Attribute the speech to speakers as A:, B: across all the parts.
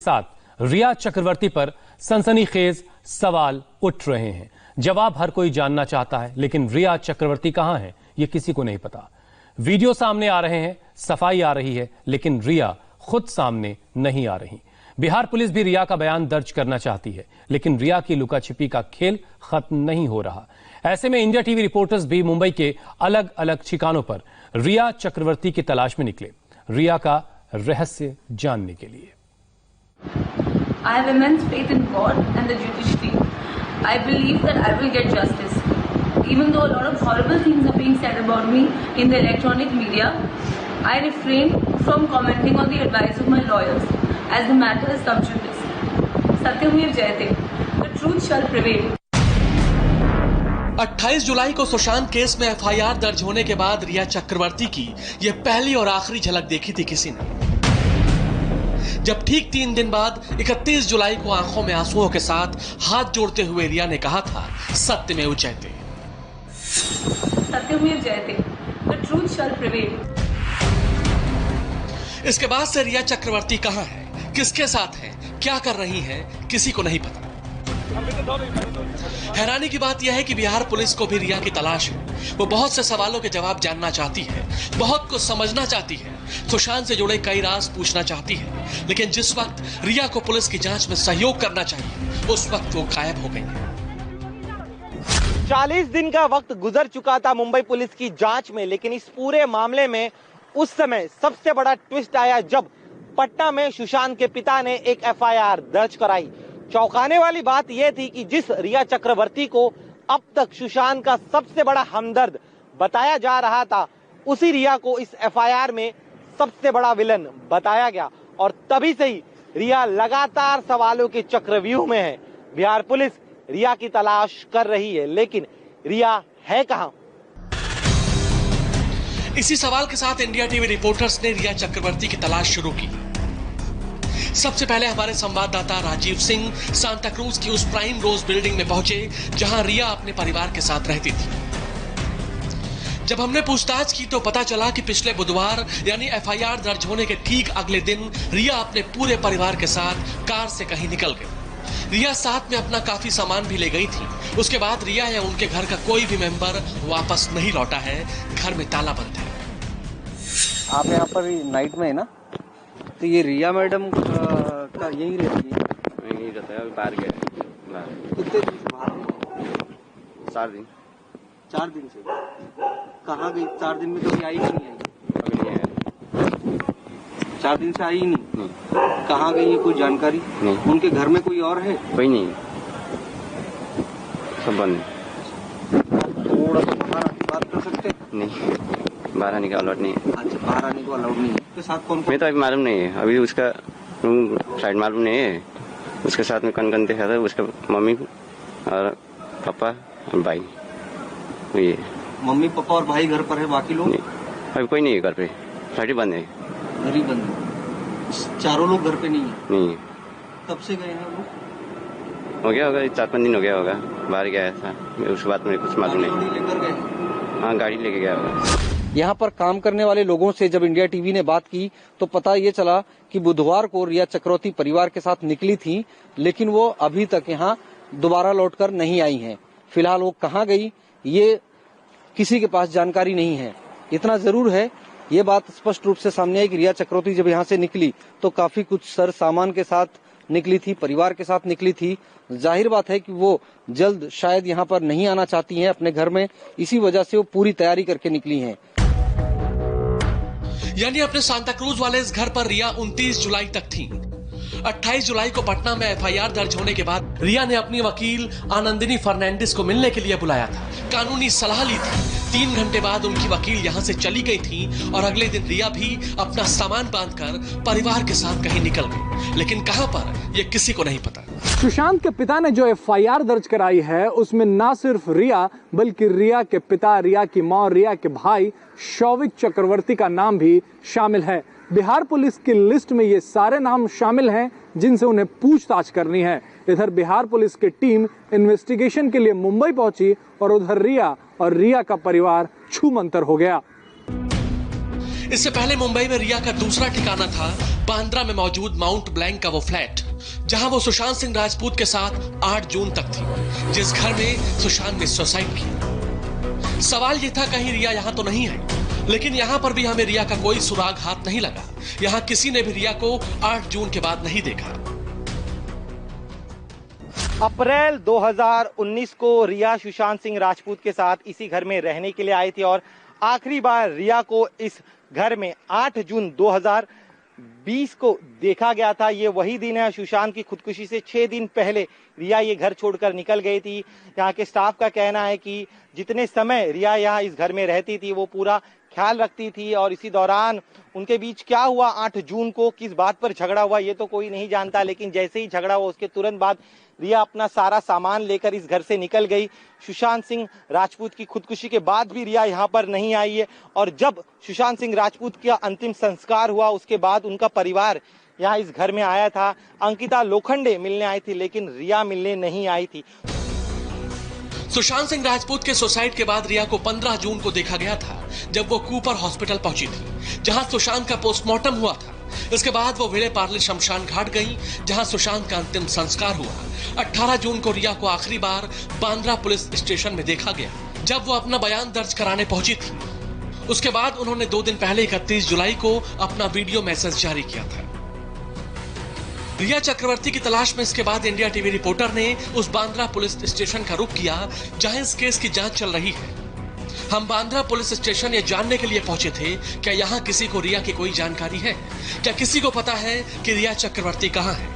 A: साथ रिया चक्रवर्ती पर सनसनीखेज सवाल उठ रहे हैं। जवाब हर कोई जानना चाहता है, लेकिन रिया चक्रवर्ती कहां है ये किसी को नहीं पता। वीडियो सामने आ रहे हैं, सफाई आ रही है, लेकिन रिया खुद सामने नहीं आ रही। बिहार पुलिस भी रिया का बयान दर्ज करना चाहती है, लेकिन रिया की लुका छिपी का खेल खत्म नहीं हो रहा। ऐसे में इंडिया टीवी रिपोर्टर्स भी मुंबई के अलग अलग ठिकानों पर रिया चक्रवर्ती की तलाश में निकले, रिया का रहस्य जानने के लिए।
B: I have immense faith in God and the judiciary. I believe that I will get justice. Even though a lot of horrible things are being said about me in the electronic media, I refrain from commenting on the advice of my lawyers as the matter is sub judice. Satyamir Jayate. The truth shall prevail.
C: 28 जुलाई को Sushant case में FIR दर्ज होने के बाद रिया चक्रवर्ती की यह पहली और आखिरी झलक देखी थी किसी ने, जब ठीक 3 दिन बाद 31 जुलाई को आंखों में आंसुओं के साथ हाथ जोड़ते हुए रिया ने कहा था, सत्यमेव जयते।
B: सत्यमेव जयते। The truth shall prevail.
C: इसके बाद से रिया चक्रवर्ती कहां है, किसके साथ है, क्या कर रही है, किसी को नहीं पता। हैरानी की बात यह है कि बिहार पुलिस को भी रिया की तलाश है। वो बहुत से सवालों के जवाब जानना चाहती है, बहुत कुछ समझना चाहती है, सुशांत से जुड़े कई राज पूछना चाहती है, लेकिन जिस वक्त रिया को पुलिस की जांच में सहयोग करना चाहिए, उस वक्त वो गायब हो गई है।
D: 40 दिन का वक्त गुजर चुका था मुंबई पुलिस की जांच में, लेकिन इस पूरे मामले में उस समय सबसे बड़ा ट्विस्ट आया जब पटना में सुशांत के पिता ने एक एफआईआर दर्ज कराई। चौंकाने वाली बात यह थी कि जिस रिया चक्रवर्ती को अब तक सुशांत का सबसे बड़ा हमदर्द बताया जा रहा था, उसी रिया को इस एफआईआर में सबसे बड़ा विलन बताया गया और तभी से ही रिया लगातार सवालों के चक्रव्यूह में है। बिहार पुलिस रिया की तलाश कर रही है, लेकिन रिया है कहां?
C: इसी सवाल के साथ इंडिया टीवी रिपोर्टर्स ने रिया चक्रवर्ती की तलाश शुरू की। सबसे पहले हमारे संवाददाता राजीव सिंह सांता क्रूज की उस प्राइम रोज बिल्डिंग में पहुंचे जहां रिया अपने परिवार के साथ रहती थी। जब हमने पूछताछ की तो पता चला कि पिछले बुधवार यानी एफआईआर दर्ज होने के ठीक अगले दिन रिया अपने पूरे परिवार के साथ कार से कहीं निकल गई। रिया साथ में अपना काफी सामान भी ले गई थी। उसके बाद रिया या उनके घर का कोई भी मेंबर वापस नहीं लौटा है। घर में ताला बंद है।
E: आप यहाँ पर नाइट में है ना, तो ये रिया मैडम का यही रहती है?
F: यही रहता है, बाहर गए।
E: कितने दिन से बाहर?
F: 4 दिन।
E: 4 दिन से कहाँ गई? 4 दिन में कभी आई कि नहीं आई?
F: अभी नहीं आया।
E: 4 दिन से आई नहीं। कहाँ गई है, कोई जानकारी
F: नहीं?
E: उनके घर में कोई और है?
F: कोई नहीं, सब बंद।
E: थोड़ा सा बाहर बात कर सकते?
F: नहीं, बाहर आने का अलाउड नहीं है।
E: अच्छा, बाहर आने को अलाउड नहीं है। उसके साथ कौन?
F: मैं तो अभी मालूम नहीं है, अभी उसका रूम साइड मालूम नहीं है। उसके साथ में कौन देखा था, उसके मम्मी और पापा और भाई। ये
E: मम्मी पापा और भाई घर पर है, बाकी लोग
F: नहीं, अभी कोई नहीं है घर पे, साइड बंद है।
E: घर ही बंद है, चारों लोग घर पे नहीं है?
F: नहीं है।
E: कब से गए हैं वो?
F: हो गया होगा 4-5 दिन हो गया होगा, बाहर गया था। उसके बाद में कुछ मालूम नहीं।
E: लेकर गए?
F: हाँ, गाड़ी लेके गया होगा।
E: यहाँ पर काम करने वाले लोगों से जब इंडिया टीवी ने बात की तो पता ये चला कि बुधवार को रिया चक्रवर्ती परिवार के साथ निकली थी, लेकिन वो अभी तक यहाँ दोबारा लौटकर नहीं आई हैं। फिलहाल वो कहाँ गई ये किसी के पास जानकारी नहीं है। इतना जरूर है, ये बात स्पष्ट रूप से सामने आई कि रिया चक्रवर्ती जब यहाँ से निकली तो काफी कुछ सर सामान के साथ निकली थी, परिवार के साथ निकली थी। जाहिर बात है कि वो जल्द शायद यहाँ पर नहीं आना चाहती हैं अपने घर में, इसी वजह से वो पूरी तैयारी करके निकली हैं।
C: यानी अपने सांता क्रूज वाले इस घर पर रिया 29 जुलाई तक थी। 28 जुलाई को पटना में एफआईआर दर्ज होने के बाद रिया ने अपनी वकील आनंदिनी फर्नांडिस को मिलने के लिए बुलाया था, कानूनी सलाह ली थी। 3 घंटे बाद उनकी वकील यहां से चली गई थी और अगले दिन रिया भी अपना सामान बांधकर परिवार के साथ कहीं निकल गई, लेकिन कहां पर यह किसी को नहीं पता।
G: सुशांत के पिता ने जो एफआईआर दर्ज कराई है उसमें ना सिर्फ रिया बल्कि रिया के पिता, रिया की मां और रिया के भाई शौविक चक्रवर्ती का नाम भी शामिल है। बिहार पुलिस की लिस्ट में ये सारे नाम शामिल हैं जिनसे उन्हें पूछताछ करनी है। इधर बिहार पुलिस की टीम इन्वेस्टिगेशन के लिए मुंबई पहुंची और उधर रिया और रिया का परिवार छूमंतर हो गया।
C: इससे पहले मुंबई में रिया का दूसरा ठिकाना था बांद्रा में मौजूद माउंट ब्लैंक का वो फ्लैट, जहां वो सुशांत सिंह राजपूत के साथ 8 जून तक थी, जिस घर में सुशांत ने सुसाइड की। सवाल ये था कहीं रिया यहां तो नहीं है, लेकिन यहां पर भी हमें रिया का कोई सुराग हाथ नहीं लगा। यहां किसी ने भी रिया को 8 जून के बाद नहीं देखा।
D: अप्रैल 2019 को रिया सुशांत सिंह राजपूत के साथ इसी घर में रहने के लिए आई थी और आखिरी बार रिया को इस घर में 8 जून 2020 को देखा गया था। ये वही दिन है, सुशांत की खुदकुशी से 6 दिन पहले रिया ये घर छोड़कर निकल गई थी। यहाँ के स्टाफ का कहना है कि जितने समय रिया यहाँ इस घर में रहती थी वो पूरा ख्याल रखती थी और इसी दौरान उनके बीच क्या हुआ 8 जून को, किस बात पर झगड़ा हुआ ये तो कोई नहीं जानता, लेकिन जैसे ही झगड़ा हुआ उसके तुरंत बाद रिया अपना सारा सामान लेकर इस घर से निकल गई। सुशांत सिंह राजपूत की खुदकुशी के बाद भी रिया यहाँ पर नहीं आई है और जब सुशांत सिंह राजपूत का अंतिम संस्कार हुआ उसके बाद उनका परिवार यहाँ इस घर में आया था। अंकिता लोखंडे मिलने आई थी लेकिन रिया मिलने नहीं आई थी।
C: सुशांत सिंह राजपूत के सुसाइड के बाद रिया को 15 जून को देखा गया था, जब वो कूपर हॉस्पिटल पहुंची थी, जहां सुशांत का पोस्टमार्टम हुआ था। इसके बाद वो विले पार्ले शमशान घाट गई, जहां सुशांत का अंतिम संस्कार हुआ। 18 जून को रिया को आखिरी बार बांद्रा पुलिस स्टेशन में देखा गया, जब वो अपना बयान दर्ज कराने पहुंची थी। उसके बाद उन्होंने 2 दिन पहले 31 जुलाई को अपना वीडियो मैसेज जारी किया था। रिया चक्रवर्ती की तलाश में इसके बाद इंडिया टीवी रिपोर्टर ने उस बांद्रा पुलिस स्टेशन का रुख किया जहां इस केस की जांच चल रही है। हम बांद्रा पुलिस स्टेशन ये जानने के लिए पहुंचे थे क्या यहाँ किसी को रिया की कोई जानकारी है, क्या किसी को पता है कि रिया चक्रवर्ती कहाँ है।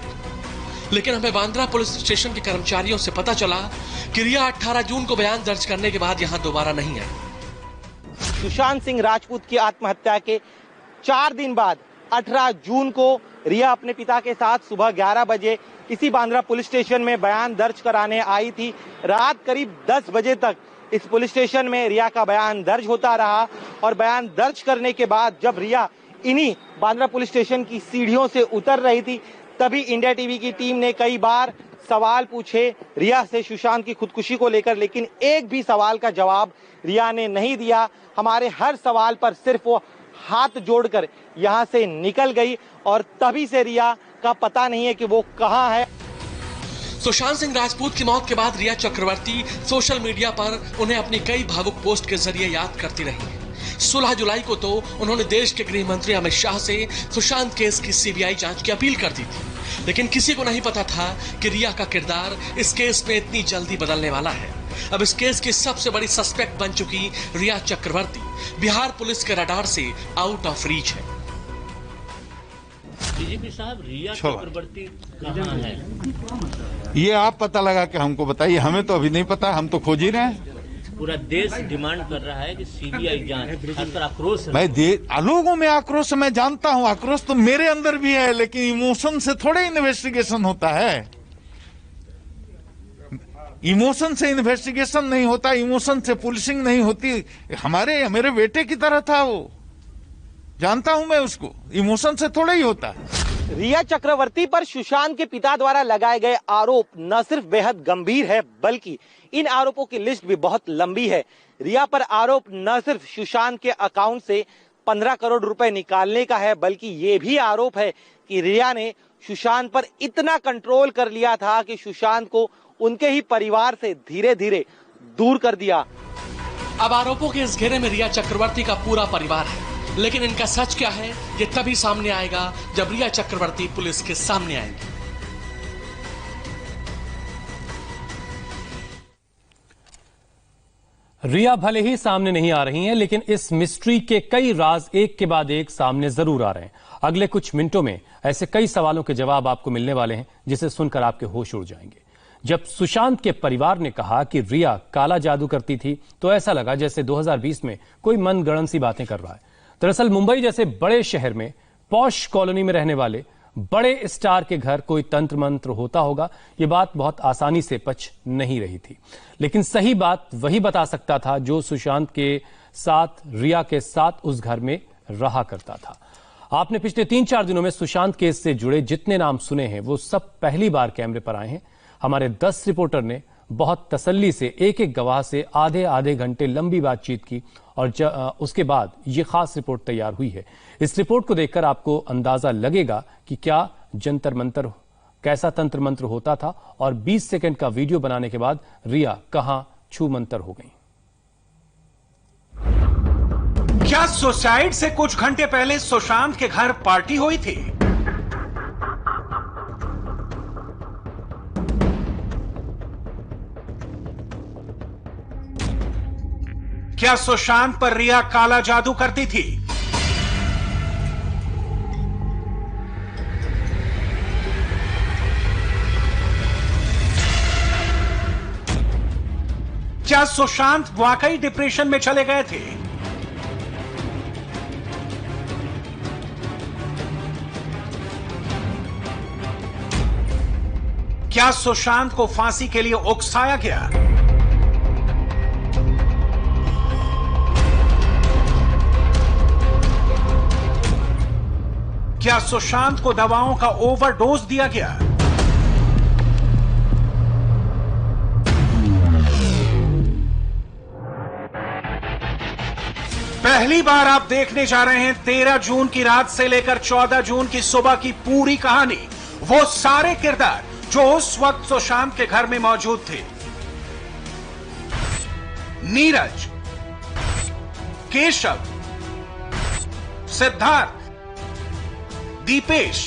C: लेकिन हमें बांद्रा पुलिस स्टेशन के कर्मचारियों से पता चला कि रिया 18 जून को बयान दर्ज करने के बाद यहाँ दोबारा नहीं आई।
D: सुशांत सिंह राजपूत की आत्महत्या के 4 दिन बाद 18 जून को रिया अपने पिता के साथ सुबह 11 बजे इसी बांद्रा पुलिस स्टेशन में बयान दर्ज कराने आई थी। रात करीब 10 बजे तक इस पुलिस स्टेशन में रिया का बयान दर्ज होता रहा और बयान दर्ज करने के बाद जब रिया इन्हीं बांद्रा पुलिस स्टेशन की सीढ़ियों से उतर रही थी तभी इंडिया टीवी की टीम ने कई बार सवाल पूछे रिया से सुशांत की खुदकुशी को लेकर, लेकिन एक भी सवाल का जवाब रिया ने नहीं दिया। हमारे हर सवाल पर सिर्फ वो हाथ जोड़कर यहाँ से निकल गई और तभी से रिया का पता नहीं है कि वो कहाँ है।
C: सुशांत सिंह राजपूत की मौत के बाद रिया चक्रवर्ती सोशल मीडिया पर उन्हें अपनी कई भावुक पोस्ट के जरिए याद करती रही। 16 जुलाई को तो उन्होंने देश के गृह मंत्री अमित शाह से सुशांत केस की सीबीआई जांच की अपील कर दी थी, लेकिन किसी को नहीं पता था कि रिया का किरदार इस केस में इतनी जल्दी बदलने वाला है। अब इस केस की सबसे बड़ी सस्पेक्ट बन चुकी रिया चक्रवर्ती बिहार पुलिस के रडार से आउट ऑफ रीच है।
H: डीजीपी साहब, रिया चक्रवर्ती कहाँ है?
I: ये आप पता लगा के हमको बताइए, हमें तो अभी नहीं पता, हम तो खोज ही रहे हैं।
H: पूरा देश डिमांड कर रहा है कि सीबीआई जांच, खासकर आक्रोश
I: लोगों में आक्रोश मैं जानता हूँ, आक्रोश तो मेरे अंदर भी है, लेकिन इमोशन से थोड़े इन्वेस्टिगेशन होता है। इमोशन से इन्वेस्टिगेशन नहीं होता, इमोशन से पुलिसिंग नहीं होती। मेरे बेटे की तरह था वो, जानता हूं मैं उसको, इमोशन से थोड़ा ही होता है।
D: रिया चक्रवर्ती पर सुशांत के पिता द्वारा लगाए गए आरोप न सिर्फ बेहद गंभीर है बल्कि इन आरोपों की लिस्ट भी बहुत लंबी है। रिया पर आरोप न सिर्फ सुशांत के अकाउंट से 15 करोड़ रुपए निकालने का है, बल्कि ये भी आरोप है कि रिया ने सुशांत पर इतना कंट्रोल कर लिया था कि सुशांत को उनके ही परिवार से धीरे धीरे दूर कर दिया।
C: अब आरोपों के इस घेरे में रिया चक्रवर्ती का पूरा परिवार है, लेकिन इनका सच क्या है ये तभी सामने आएगा जब रिया चक्रवर्ती पुलिस के सामने आएंगी।
A: रिया भले ही सामने नहीं आ रही हैं, लेकिन इस मिस्ट्री के कई राज एक के बाद एक सामने जरूर आ रहे हैं। अगले कुछ मिनटों में ऐसे कई सवालों के जवाब आपको मिलने वाले हैं जिसे सुनकर आपके होश उड़ जाएंगे। जब सुशांत के परिवार ने कहा कि रिया काला जादू करती थी तो ऐसा लगा जैसे 2020 में कोई मनगढ़ंत सी बातें कर रहा है। दरअसल मुंबई जैसे बड़े शहर में पॉश कॉलोनी में रहने वाले बड़े स्टार के घर कोई तंत्र मंत्र होता होगा, ये बात बहुत आसानी से पच नहीं रही थी। लेकिन सही बात वही बता सकता था जो सुशांत के साथ रिया के साथ उस घर में रहा करता था। आपने पिछले 3-4 दिनों में सुशांत केस से जुड़े जितने नाम सुने हैं वो सब पहली बार कैमरे पर आए हैं। हमारे 10 रिपोर्टर ने बहुत तसल्ली से एक एक गवाह से आधे आधे घंटे लंबी बातचीत की और उसके बाद ये खास रिपोर्ट तैयार हुई है। इस रिपोर्ट को देखकर आपको अंदाजा लगेगा कि क्या जंतर मंतर, कैसा तंत्र मंत्र होता था और 20 सेकंड का वीडियो बनाने के बाद रिया कहां छू मंतर हो गई।
J: क्या सुसाइड से कुछ घंटे पहले सुशांत के घर पार्टी हुई थी? क्या सुशांत पर रिया काला जादू करती थी? क्या सुशांत वाकई डिप्रेशन में चले गए थे? क्या सुशांत को फांसी के लिए उकसाया गया? क्या सुशांत को दवाओं का ओवरडोज दिया गया? पहली बार आप देखने जा रहे हैं 13 जून की रात से लेकर 14 जून की सुबह की पूरी कहानी, वो सारे किरदार जो उस वक्त सुशांत के घर में मौजूद थे। नीरज, केशव, सिद्धार्थ, दीपेश।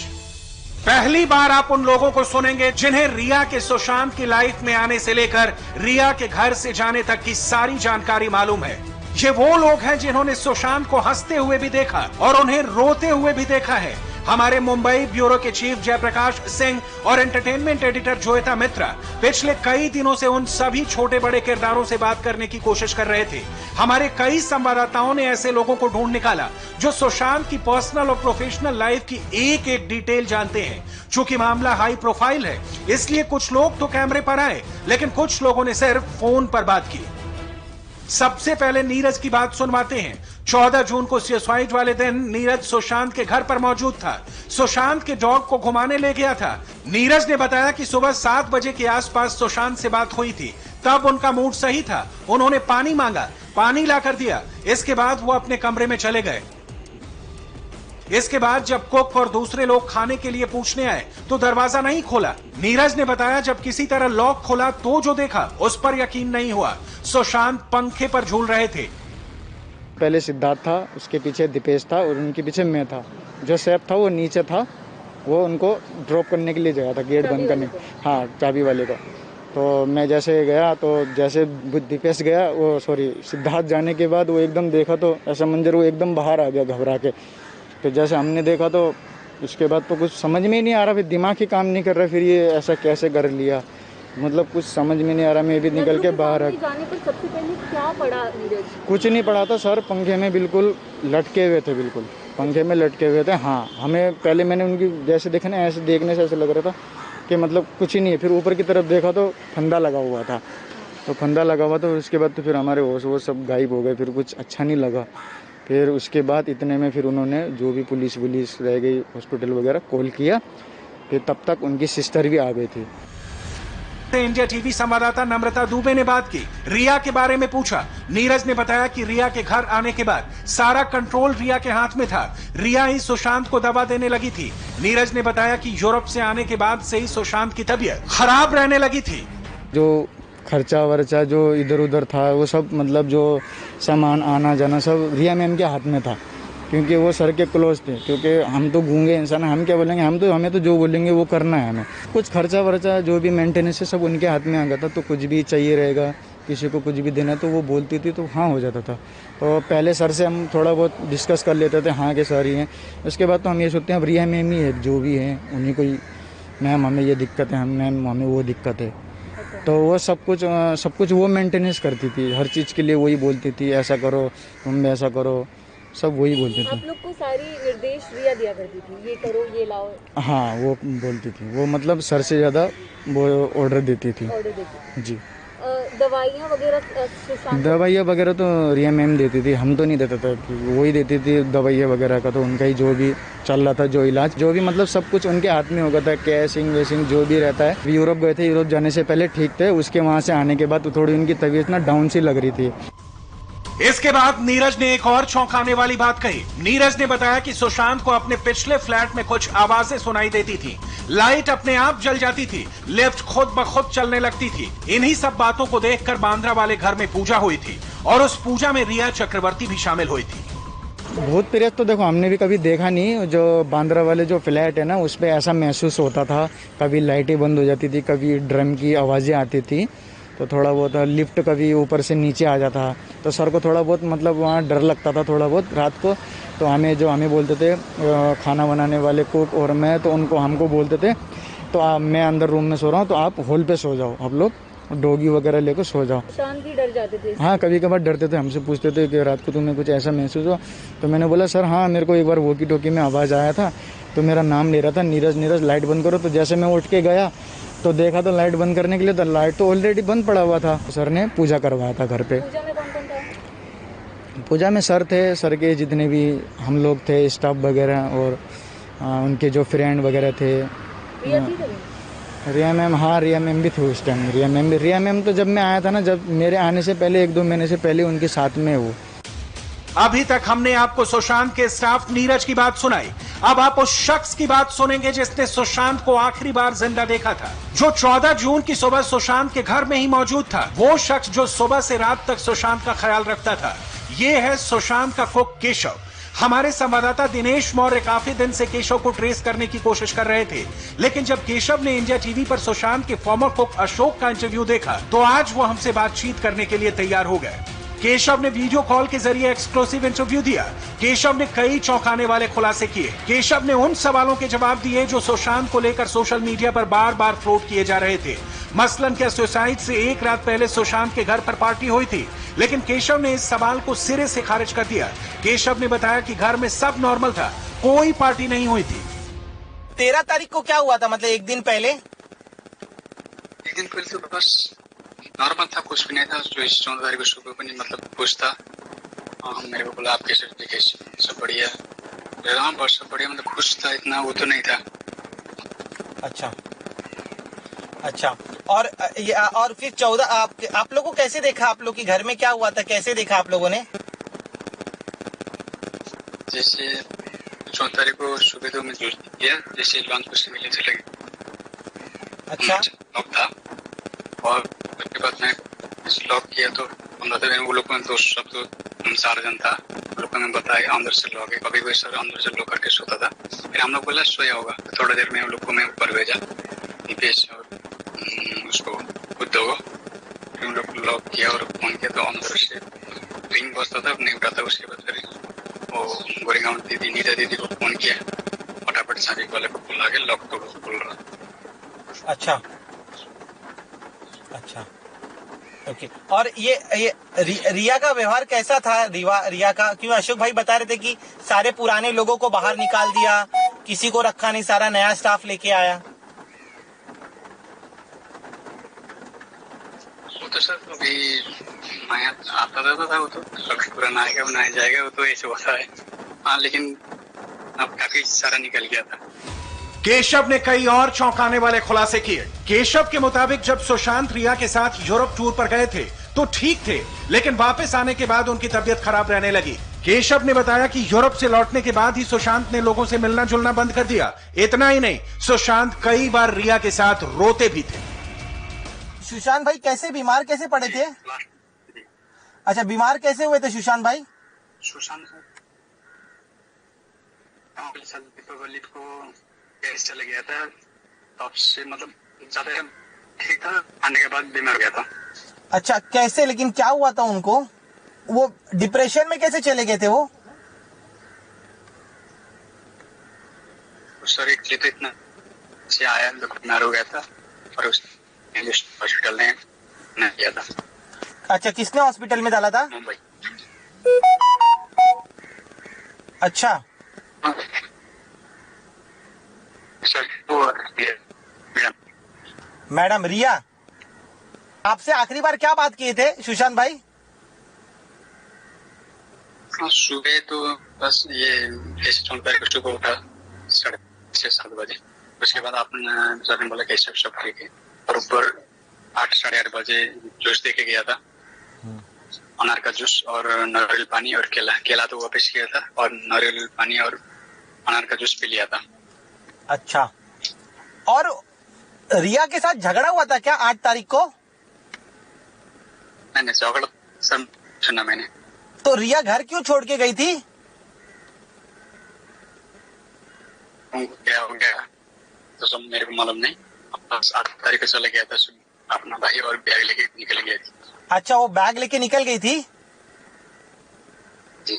J: पहली बार आप उन लोगों को सुनेंगे जिन्हें रिया के सुशांत की लाइफ में आने से लेकर रिया के घर से जाने तक की सारी जानकारी मालूम है। ये वो लोग हैं जिन्होंने सुशांत को हंसते हुए भी देखा और उन्हें रोते हुए भी देखा है। हमारे मुंबई ब्यूरो के चीफ जयप्रकाश सिंह और एंटरटेनमेंट एडिटर जोयता मित्रा पिछले कई दिनों से उन सभी छोटे बड़े किरदारों से बात करने की कोशिश कर रहे थे। हमारे कई संवाददाताओं ने ऐसे लोगों को ढूंढ निकाला जो सुशांत की पर्सनल और प्रोफेशनल लाइफ की एक एक डिटेल जानते हैं। चूंकि मामला हाई प्रोफाइल है, इसलिए कुछ लोग तो कैमरे पर आए, लेकिन कुछ लोगों ने सिर्फ फोन पर बात की। सबसे पहले नीरज की बात सुनवाते हैं। 14 जून को सुसाइड वाले दिन नीरज सुशांत के घर पर मौजूद था। सुशांत के डॉग को घुमाने ले गया था। नीरज ने बताया कि सुबह 7 बजे के आसपास सुशांत से बात हुई थी। तब उनका मूड सही था। उन्होंने पानी मांगा, पानी लाकर दिया। इसके बाद वो अपने कमरे में चले गए। इसके बाद जब कुक और दूसरे लोग खाने के लिए पूछने आए तो दरवाजा नहीं खोला। नीरज ने बताया जब किसी तरह लॉक खोला तो जो देखा उस पर यकीन नहीं हुआ। सुशांत पंखे पर झूल रहे थे।
K: पहले सिद्धार्थ था, उसके पीछे दीपेश था और उनके पीछे मैं था। जो सैफ था वो नीचे था, वो उनको ड्रॉप करने के लिए गया था, गेट बंद करने, हाँ चाबी वाले का। तो मैं जैसे गया तो जैसे दीपेश गया, वो सॉरी सिद्धार्थ जाने के बाद वो एकदम देखा तो ऐसा मंजर, वो एकदम बाहर आ गया घबरा के। तो जैसे हमने देखा तो उसके बाद तो कुछ समझ में ही नहीं आ रहा, फिर दिमाग ही काम नहीं कर रहा, फिर ये ऐसा कैसे कर लिया, मतलब कुछ समझ में नहीं आ रहा। मैं भी निकल के बाहर आ।
L: जाने पर सबसे पहले क्या पड़ा नीरज?
K: कुछ नहीं पड़ा था सर, पंखे में बिल्कुल लटके हुए थे, बिल्कुल पंखे में लटके हुए थे। हाँ, हमें पहले मैंने उनकी जैसे देखा ना, ऐसे देखने से ऐसे लग रहा था कि मतलब कुछ ही नहीं है। फिर ऊपर की तरफ देखा तो फंदा लगा हुआ था, तो फंदा लगा हुआ तो उसके बाद तो फिर हमारे होश वो सब गायब हो गए। फिर कुछ अच्छा नहीं लगा। फिर उसके बाद इतने में फिर उन्होंने जो भी पुलिस रह गई हॉस्पिटल वगैरह कॉल किया। फिर तब तक उनकी सिस्टर भी आ गई थी।
J: इंडिया टीवी संवाददाता नम्रता दुबे ने बात की, रिया के बारे में पूछा। नीरज ने बताया कि रिया के घर आने के बाद सारा कंट्रोल रिया के हाथ में था। रिया ही सुशांत को दवा देने लगी थी। नीरज ने बताया कि यूरोप से आने के बाद से ही सुशांत की तबीयत खराब रहने लगी थी।
K: जो खर्चा वर्चा जो इधर उधर था वो सब, मतलब जो सामान आना जाना सब रिया मैम के हाथ में था, क्योंकि वो सर के क्लोज थे। क्योंकि हम तो गूंगे इंसान, हम क्या बोलेंगे, हमें तो जो बोलेंगे वो करना है। हमें कुछ खर्चा वर्चा जो भी मेंटेनेंस है सब उनके हाथ में आ गया था। तो कुछ भी चाहिए रहेगा, किसी को कुछ भी देना तो वो बोलती थी तो हाँ हो जाता था। तो पहले सर से हम थोड़ा बहुत डिस्कस कर लेते थे, हाँ के सर ही हैं। उसके बाद तो हम ये सोचते हैं अब रिया मैम ही है, जो भी है उन्हीं को ही, मैम हमें ये दिक्कत है, मैम हमें वो दिक्कत है। तो वो सब कुछ वो मेंटेनेंस करती थी, हर चीज़ के लिए वही बोलती थी, ऐसा करो तुम, ऐसा करो, सब वही बोलती थी।
L: आप लोग को सारी निर्देश रिया दिया करती थी, ये करो ये लाओ?
K: हाँ वो बोलती थी, वो मतलब सर से ज़्यादा वो ऑर्डर देती थी।
L: ऑर्डर देती थी
K: जी।
L: दवाइयाँ
K: वगैरह तो रिया मैम देती थी, हम तो नहीं देता था, वही देती थी दवाइयाँ वगैरह का। तो उनका ही जो भी चल रहा था, जो इलाज जो भी मतलब सब कुछ उनके हाथ में होगा था, कैशिंग वेशिंग जो भी रहता है। यूरोप गए थे, यूरोप जाने से पहले ठीक थे, उसके वहाँ से आने के बाद थोड़ी उनकी तबीयत ना डाउन सी लग रही थी।
J: इसके बाद नीरज ने एक और चौंकाने वाली बात कही। नीरज ने बताया कि सुशांत को अपने पिछले फ्लैट में कुछ आवाजें सुनाई देती थी, लाइट अपने आप जल जाती थी, लिफ्ट खुद ब खुद चलने लगती थी। इन्हीं सब बातों को देखकर बांद्रा वाले घर में पूजा हुई थी और उस पूजा में रिया चक्रवर्ती भी शामिल हुई थी।
K: भूत प्रेत तो देखो हमने भी कभी देखा नहीं। जो बांद्रा वाले जो फ्लैट है ना, उस पर ऐसा महसूस होता था, कभी लाइटें बंद हो जाती थी, कभी ड्रम की आवाज़ें आती थी, तो थोड़ा बहुत लिफ्ट कभी ऊपर से नीचे आ जाता, तो सर को थोड़ा बहुत मतलब वहाँ डर लगता था थोड़ा बहुत रात को। तो हमें बोलते थे खाना बनाने वाले कुक और मैं, तो हमको बोलते थे तो मैं अंदर रूम में सो रहा हूँ, तो आप हॉल पे सो जाओ, आप लोग डॉगी वगैरह लेकर सो जाओ।
L: शांत भी डर जाते थे?
K: हाँ, कभी कभार डरते थे, हमसे पूछते थे कि रात को तुम्हें कुछ ऐसा महसूस हुआ। तो मैंने बोला सर हाँ, मेरे को एक बार वॉकी टॉकी में आवाज़ आया था, तो मेरा नाम ले रहा था नीरज, नीरज लाइट बंद करो। तो जैसे मैं उठ के गया तो देखा तो लाइट बंद करने के लिए, तो लाइट तो ऑलरेडी बंद पड़ा हुआ था। सर ने पूजा करवाया था घर पे।
L: पूजा में कौन-कौन था?
K: पूजा में सर थे, सर के जितने भी हम लोग थे, स्टाफ वगैरह, और उनके जो फ्रेंड वगैरह थे। रिया मैम, हाँ रिया मैम भी थे उस टाइम। रिया मैम तो जब मैं आया था ना, जब मेरे आने से पहले 1-2 महीने से पहले उनके साथ में वो।
J: अभी तक हमने आपको सुशांत के स्टाफ नीरज की बात सुनाई। अब आप उस शख्स की बात सुनेंगे जिसने सुशांत को आखिरी बार जिंदा देखा था, जो 14 जून की सुबह सुशांत के घर में ही मौजूद था। वो शख्स जो सुबह से रात तक सुशांत का ख्याल रखता था। ये है सुशांत का कुक केशव। हमारे संवाददाता दिनेश मौर्य काफी दिन से केशव को ट्रेस करने की कोशिश कर रहे थे, लेकिन जब केशव ने इंडिया टीवी पर सुशांत के फॉर्मर कुक अशोक का इंटरव्यू देखा, तो आज वो हमसे बातचीत करने के लिए तैयार हो गए। केशव ने वीडियो कॉल के जरिए एक्सक्लूसिव इंटरव्यू दिया। केशव ने कई चौंकाने वाले खुलासे किए। केशव ने उन सवालों के जवाब दिए जो सुशांत को लेकर सोशल मीडिया पर बार बार फ्लोट किए जा रहे थे। मसलन क्या सुसाइड से एक रात पहले सुशांत के घर पर पार्टी हुई थी? लेकिन केशव ने इस सवाल को सिरे से खारिज कर दिया। केशव ने बताया कि घर में सब नॉर्मल था, कोई पार्टी नहीं हुई थी।
D: 13 तारीख को क्या हुआ था, मतलब एक दिन पहले?
M: एक दिन पहले तो बस नॉर्मल था, कुछ भी नहीं था। जो 14 तारीख को सुबह को नहीं मतलब कुछ था। मेरे को बोला आप कैसे सब बढ़िया, बस सब बढ़िया, मतलब खुश था, इतना वो तो नहीं था।
D: अच्छा। और फिर 14 आप लोगों को कैसे देखा? आप लोग के घर में क्या हुआ था, कैसे देखा आप लोगों ने?
M: जैसे 14 तारीख को सुबह तो मैं किया, जैसे लॉन्च पर से मिलने से लगे।
D: अच्छा।
M: लॉक था और उसके बाद मैं लॉक किया तो वो लोग तो सब तो सारा जन था, लोगों ने बताया अंदर से लॉक है। कभी कोई सर अंदर से लॉक करके सोता था। फिर हम लोग बोला सोया होगा, थोड़ा देर में उन लोग को मैं ऊपर भेजा दीपेश और उसको बुद्ध को। फिर उन लोग लॉक किया और फोन किया तो अंदर से रिंग बजता था, नहीं उठाता। उसके बाद फिर वो गोरेगांव दीदी नीता दीदी को फोन किया, फटाफट सारी वाले को बुला के लॉक तो खोल रहा।
D: अच्छा ओके। और ये रिया का व्यवहार कैसा था? रिया का क्यों अशोक भाई बता रहे थे कि सारे पुराने लोगों को बाहर निकाल दिया, किसी को रखा नहीं, सारा नया स्टाफ लेके आया।
M: वो तो सर अभी नया आता था, वो तो कभी पुराना आएगा बनाया जाएगा, वो तो ऐसे होता है। हाँ, लेकिन अब काफी सारा निकल गया था।
J: केशव ने कई और चौंकाने वाले खुलासे किए। केशव के मुताबिक जब सुशांत रिया के साथ यूरोप टूर पर गए थे तो ठीक थे, लेकिन वापस आने के बाद उनकी तबीयत खराब रहने लगी। केशव ने बताया कि यूरोप से लौटने के बाद ही सुशांत ने लोगों से मिलना जुलना बंद कर दिया। इतना ही नहीं, सुशांत कई बार रिया के साथ रोते भी थे।
D: सुशांत भाई कैसे बीमार कैसे पड़े थे? अच्छा, बीमार कैसे हुए थे सुशांत भाई?
M: सुशांत को चले गया था, तब से मतलब ज्यादा ठीक था, आने के बाद बीमार हो गया था।
D: अच्छा, कैसे, लेकिन क्या हुआ था उनको? वो डिप्रेशन में कैसे चले गए थे वो?
M: सर एक तो इतना से आया, बीमार हो गया था और उस हॉस्पिटल ने नहीं किया था।
D: अच्छा, किसने हॉस्पिटल में डाला था?
M: मुंबई।
D: अच्छा
M: सर वो
D: मैडम रिया। आपसे आखिरी बार क्या बात किए थे सुशांत भाई?
M: सुबह तो बस ये कैसे सुबह उठा 6-7 बजे। उसके बाद आपने सर ने बोला कैसे सब ठीक है, और ऊपर 8-8:30 बजे जूस दे के गया था, अनार का जूस और नारियल पानी और केला तो वापस किया था, और नारियल पानी और अनार का जूस भी लिया था।
D: अच्छा, और रिया के साथ झगड़ा हुआ था क्या 8 तारीख को?
M: मैंने झगड़ा सब सुना मैंने।
D: तो रिया घर क्यों छोड़ के गई थी?
M: क्या हो गया तो सब मेरे को मालूम नहीं। 8 तारीख को चला गया था अपना भाई, और बैग लेके निकल गया थी।
D: अच्छा, वो बैग लेके निकल गई थी
M: जी।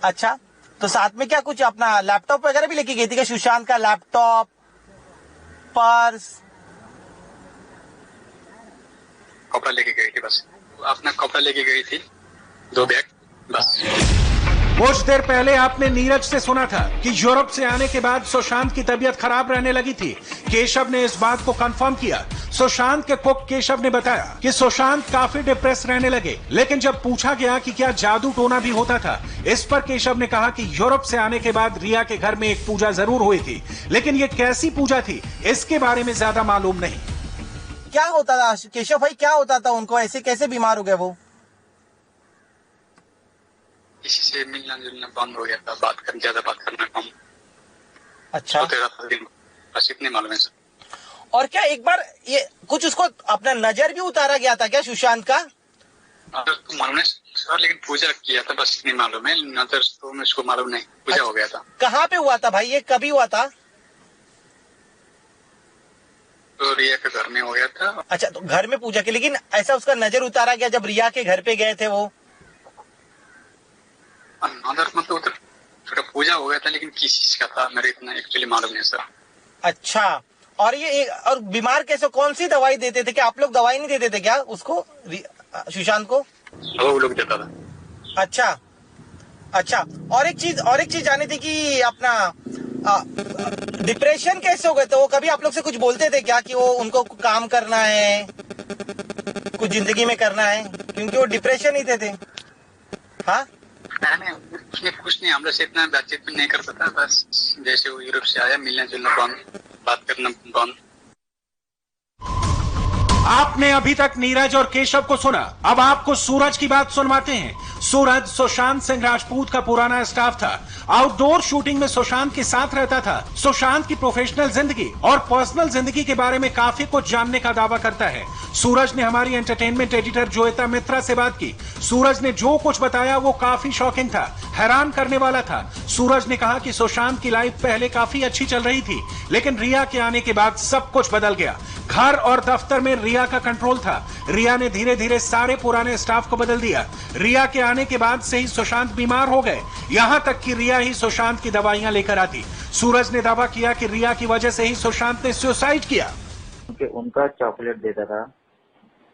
D: अच्छा, तो साथ में क्या कुछ अपना लैपटॉप वगैरह भी लेके गई थी क्या? सुशांत का लैपटॉप, पर्स,
M: कपड़ा लेके गई थी, बस अपना कपड़ा लेके गई थी, 2 बैग बस।
J: कुछ देर पहले आपने नीरज से सुना था कि यूरोप से आने के बाद सुशांत की तबीयत खराब रहने लगी थी। केशव ने इस बात को कंफर्म किया। सुशांत के कुक केशव ने बताया कि सुशांत काफी डिप्रेस रहने लगे, लेकिन जब पूछा गया कि क्या जादू टोना भी होता था, इस पर केशव ने कहा कि यूरोप से आने के बाद रिया के घर में एक पूजा जरूर हुई थी, लेकिन ये कैसी पूजा थी इसके बारे में ज्यादा मालूम नहीं।
D: क्या होता था केशव भाई, क्या होता था उनको? ऐसे कैसे बीमार हो गए वो?
M: किसी से मिलना जुलना बंद हो गया था, ज्यादा बात करना कम।
D: अच्छा,
M: बस इतने मालूम है सर।
D: और क्या एक बार ये कुछ उसको अपना नजर भी उतारा गया था क्या सुशांत का?
M: तो मालूम है सर, लेकिन पूजा किया था, बस इतनी मालूम है। नजर तो मुझको मालूम नहीं, पूजा
D: अच्छा,
M: हो गया था।
D: कहाँ पे हुआ था भाई, ये कभी हुआ था?
M: तो रिया के घर में हो गया था।
D: अच्छा, तो घर में पूजा की, लेकिन ऐसा उसका नजर उतारा गया जब रिया के घर पे गए थे वो?
M: नजर मतलब उधर थोड़ा पूजा हो गया था, लेकिन किस चीज का था मेरे इतना एक्चुअली मालूम नहीं सर।
D: अच्छा, और ये और बीमार कैसे, कौन सी दवाई देते थे? क्या आप लोग दवाई नहीं देते थे क्या उसको, सुशांत को?
M: वो लोग देता था।
D: अच्छा अच्छा, और एक चीज जानी थी कि अपना डिप्रेशन कैसे हो गए थे वो? कभी आप लोग से कुछ बोलते थे क्या कि वो उनको काम करना है, कुछ जिंदगी में करना है, क्योंकि वो डिप्रेशन ही थे? हाँ,
M: उसने कुछ नहीं, हम लोग से इतना बातचीत नहीं करता था। बस जैसे वो यूरोप से आया, मिलना जुलना बंद, बात करना बंद।
J: आपने अभी तक नीरज और केशव को सुना, अब आपको सूरज की बात सुनवाते हैं। सूरज सुशांत सिंह राजपूत का पुराना स्टाफ था। आउटडोर शूटिंग में सुशांत के साथ रहता था। सुशांत की प्रोफेशनल जिंदगी और पर्सनल जिंदगी के बारे में काफी कुछ जानने का दावा करता है। सूरज ने हमारी एंटरटेनमेंट एडिटर जोएता मित्रा से बात की। सूरज ने जो कुछ बताया वो काफी शॉकिंग था, हैरान करने वाला था। सूरज ने कहा कि सुशांत की लाइफ पहले काफी अच्छी चल रही थी, लेकिन रिया के आने के बाद सब कुछ बदल गया। घर और दफ्तर में रिया का कंट्रोल था। रिया ने धीरे धीरे सारे पुराने स्टाफ को बदल दिया। रिया के आने के बाद से ही सुशांत बीमार हो गए, यहां तक कि रिया ही सुशांत की दवाइयां लेकर आती। सूरज ने दावा किया कि रिया की वजह से ही सुशांत ने सुसाइड किया।
N: उनका चॉकलेट देता था,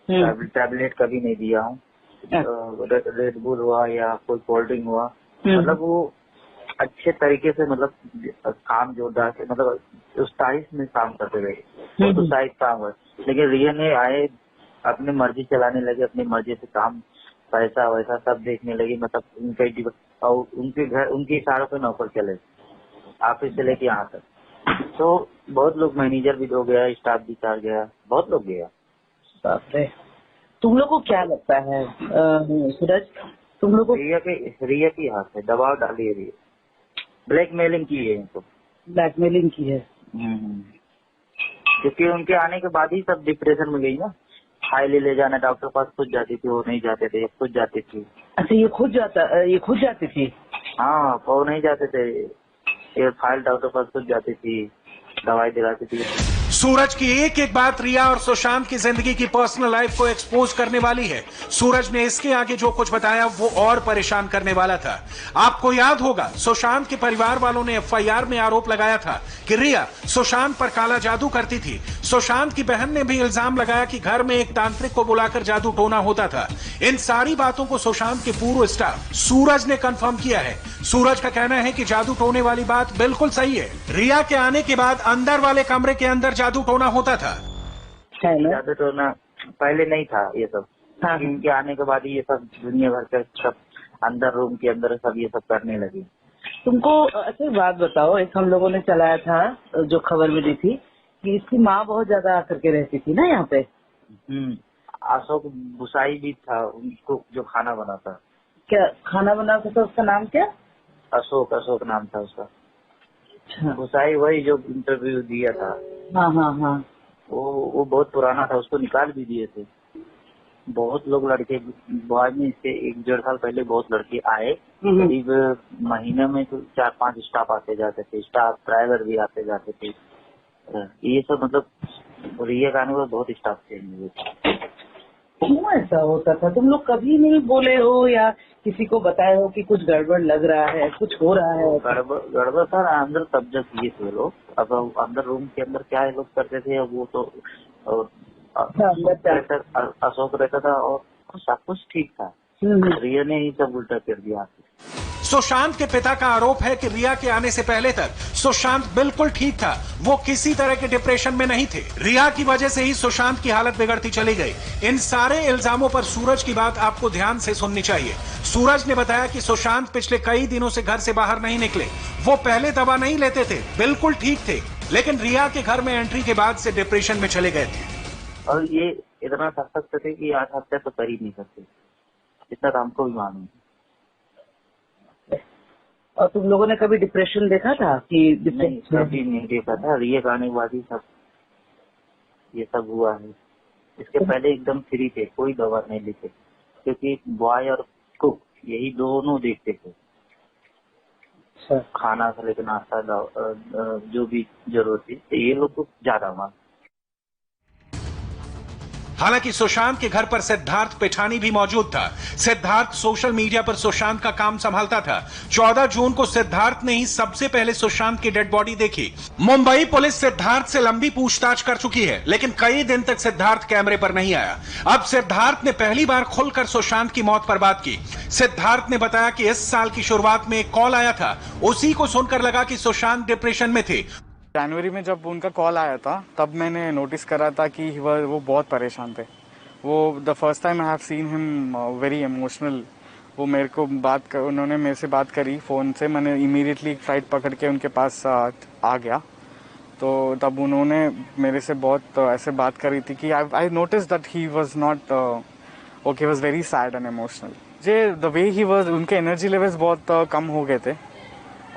N: टैबलेट कभी नहीं दिया हूँ। रेड बुल हुआ या कोई कोल्ड ड्रिंक हुआ, मतलब वो अच्छे तरीके से, मतलब काम जोरदार से, मतलब उस टाइप में काम करते रहे, तो साइड काम हुआ। लेकिन रिया ने आए, अपनी मर्जी चलाने लगे, अपनी मर्जी से काम, पैसा वैसा सब देखने लगी। मतलब उनके घर, उनके इशारों पे नौकर चले, ऑफिस से लेके यहाँ तक। तो बहुत लोग, मैनेजर भी हो गया, स्टाफ भी चार गया, बहुत लोग गया।
O: तुम लोग को क्या लगता है सूरज, तुम लोग को
N: रिया की हाथ है, दबाव डाली है, रिया ब्लैकमेलिंग की है, इनको
O: ब्लैकमेलिंग की है।
N: क्योंकि उनके आने के बाद ही सब डिप्रेशन में गई ना। फाइल ले जाना डॉक्टर पास खुद जाती थी, वो नहीं जाते थे, खुद जाती थी।
O: अच्छा, ये खुद जाती थी?
N: हाँ, वो नहीं जाते थे, ये फाइल डॉक्टर पास खुद जाती थी, दवाई दिलाती थी।
J: सूरज की एक एक बात रिया और सुशांत की जिंदगी की पर्सनल लाइफ को एक्सपोज करने वाली है। सूरज ने इसके आगे जो कुछ बताया वो और परेशान करने वाला था। आपको याद होगा, सुशांत के परिवार वालों ने एफआईआर में आरोप लगाया था कि रिया सुशांत पर काला जादू करती थी। सुशांत की बहन ने भी इल्जाम लगाया कि घर में एक तांत्रिक को बुलाकर जादू टोना होता था। इन सारी बातों को सुशांत के पूर्व स्टाफ सूरज ने कंफर्म किया है। सूरज का कहना है कि जादू टोने वाली बात बिल्कुल सही है। रिया के आने के बाद अंदर वाले कमरे के अंदर जादू टोना होता था।
N: जादू टोना पहले नहीं था ये सब।
O: हाँ।
N: इनके आने के बाद ये सब दुनिया भर के सब अंदर रूम के अंदर सब ये सब करने लगे।
O: तुमको अच्छा बात बताओ, एक हम लोगों ने चलाया था जो खबर में दी थी कि इसकी माँ बहुत ज्यादा आकर के रहती थी ना यहाँ पे।
N: अशोक भुसाई भी था उनको जो खाना बनाता।
O: क्या खाना बनाता था? उसका नाम क्या?
N: अशोक नाम था उसका। भुसाई वही जो इंटरव्यू दिया था।
O: हाँ हाँ हाँ।
N: वो बहुत पुराना था, उसको निकाल भी दिए थे। बहुत लोग लड़के बॉय में इससे 1-1.5 साल पहले बहुत लड़के आए। करीब महीने में तो 4-5 स्टाफ आते जाते थे, स्टाफ ड्राइवर भी आते जाते थे। ये सब मतलब रिया का आने में बहुत स्टाफ चेंज हुए थे।
O: क्यों ऐसा होता था? तुम लोग कभी नहीं बोले हो या किसी को बताए हो कि कुछ गड़बड़ लग रहा है, कुछ हो रहा है?
N: गड़बड़ था अंदर तब जब किए थे लोग। अब अंदर रूम के अंदर क्या लोग करते थे अब वो तो अशोक रहता था और सब कुछ ठीक था। रिया ने ही सब उल्टा कर दिया।
J: सुशांत के पिता का आरोप है कि रिया के आने से पहले तक सुशांत बिल्कुल ठीक था, वो किसी तरह के डिप्रेशन में नहीं थे। रिया की वजह से ही सुशांत की हालत बिगड़ती चली गई। इन सारे इल्जामों पर सूरज की बात आपको ध्यान से सुननी चाहिए। सूरज ने बताया कि सुशांत पिछले कई दिनों से घर से बाहर नहीं निकले। वो पहले दवा नहीं लेते थे, बिल्कुल ठीक थे, लेकिन रिया के घर में एंट्री के बाद से डिप्रेशन में चले गए थे।
N: और ये इतना सशक्त थे कि आत्महत्या तो कर ही नहीं सकते, इतना तो हमको भी मालूम है।
O: और तुम लोगों ने कभी डिप्रेशन देखा था कि?
N: नहीं, कभी नहीं देखा था। रिया का आने के बाद ही सब ये सब हुआ है। इसके पहले एकदम फ्री थे, कोई दवा नहीं लेते, क्योंकि बॉय और कुक यही दोनों देखते थे। खाना से लेकर नाश्ता जो भी जरूरत थी ये लोग को ज्यादा मांग।
J: हालांकि सुशांत के घर पर सिद्धार्थ पिठानी भी मौजूद था। सिद्धार्थ सोशल मीडिया पर सुशांत का काम संभालता था। 14 जून को सिद्धार्थ ने ही सबसे पहले सुशांत की डेड बॉडी देखी। मुंबई पुलिस सिद्धार्थ से लंबी पूछताछ कर चुकी है, लेकिन कई दिन तक सिद्धार्थ कैमरे पर नहीं आया। अब सिद्धार्थ ने पहली बार खुलकर सुशांत की मौत पर बात की। सिद्धार्थ ने बताया कि इस साल की शुरुआत में एक कॉल आया था, उसी को सुनकर लगा कि सुशांत डिप्रेशन में थे।
K: जनवरी में जब उनका कॉल आया था तब मैंने नोटिस करा था कि वो बहुत परेशान थे। वो the first time I have seen him very emotional. वो मेरे को उन्होंने मेरे से बात करी फ़ोन से। मैंने इमीडिएटली फ्लाइट पकड़ के उनके पास आ गया। तो तब उन्होंने मेरे से बहुत ऐसे बात करी थी कि I notice that he was not okay, was very sad and emotional. J the way he was, उनके एनर्जी लेवल्स बहुत कम हो गए थे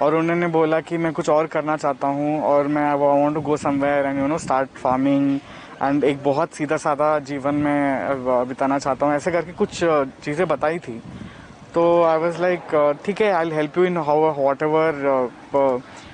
K: और उन्होंने बोला कि मैं कुछ और करना चाहता हूँ और मैं I want to go somewhere and start farming and एक बहुत सीधा साधा जीवन में बिताना चाहता हूँ, ऐसे करके कुछ चीज़ें बताई थी। तो आई वाज लाइक ठीक है, I will help you in what ever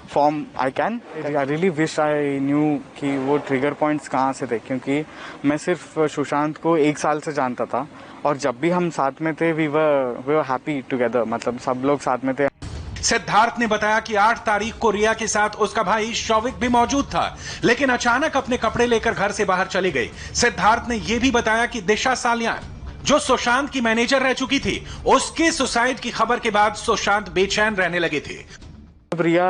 K: form I can. I really wish I knew कि वो ट्रिगर पॉइंट्स कहाँ से थे, क्योंकि मैं सिर्फ सुशांत को 1 साल से जानता था और जब भी हम साथ में थे वी वर हैप्पी टुगेदर, मतलब सब लोग साथ में थे।
J: सिद्धार्थ ने बताया कि 8 तारीख को रिया के साथ उसका भाई शौविक भी मौजूद था, लेकिन अचानक अपने कपड़े लेकर घर से बाहर चली गई। सिद्धार्थ ने यह भी बताया कि दिशा सालियान, जो सुशांत की मैनेजर रह चुकी थी, उसके सुसाइड की खबर के बाद सुशांत बेचैन रहने लगे थे।
K: रिया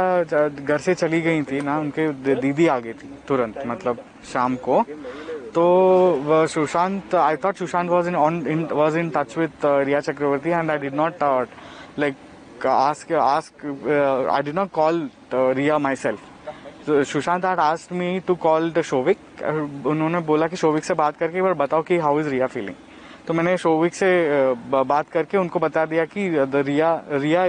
K: घर से चली गई थी ना, उनके दीदी आ गई थी तुरंत, मतलब शाम को। तो Sushant, I thought Sushant was in touch with Rhea Chakraborty and I did not like ask I did not call Riya myself. So Sushant had asked me to call the Shovik. उन्होंने बोला कि शोविक से बात करके एक बार बताओ कि how is Riya feeling. तो मैंने शोविक से बात करके उनको बता दिया कि रिया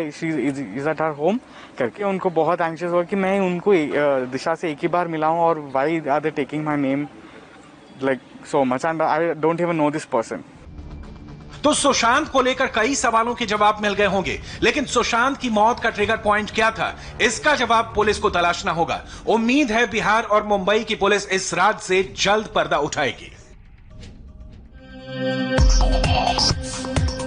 K: is at her home करके। उनको बहुत एंशियस हुआ कि मैं उनको दिशा से एक ही बार मिला हूँ और why are they taking my name like so much and I don't even know this person.
J: तो सुशांत को लेकर कई सवालों के जवाब मिल गए होंगे, लेकिन सुशांत की मौत का ट्रिगर पॉइंट क्या था, इसका जवाब पुलिस को तलाशना होगा। उम्मीद है बिहार और मुंबई की पुलिस इस राज से जल्द पर्दा उठाएगी।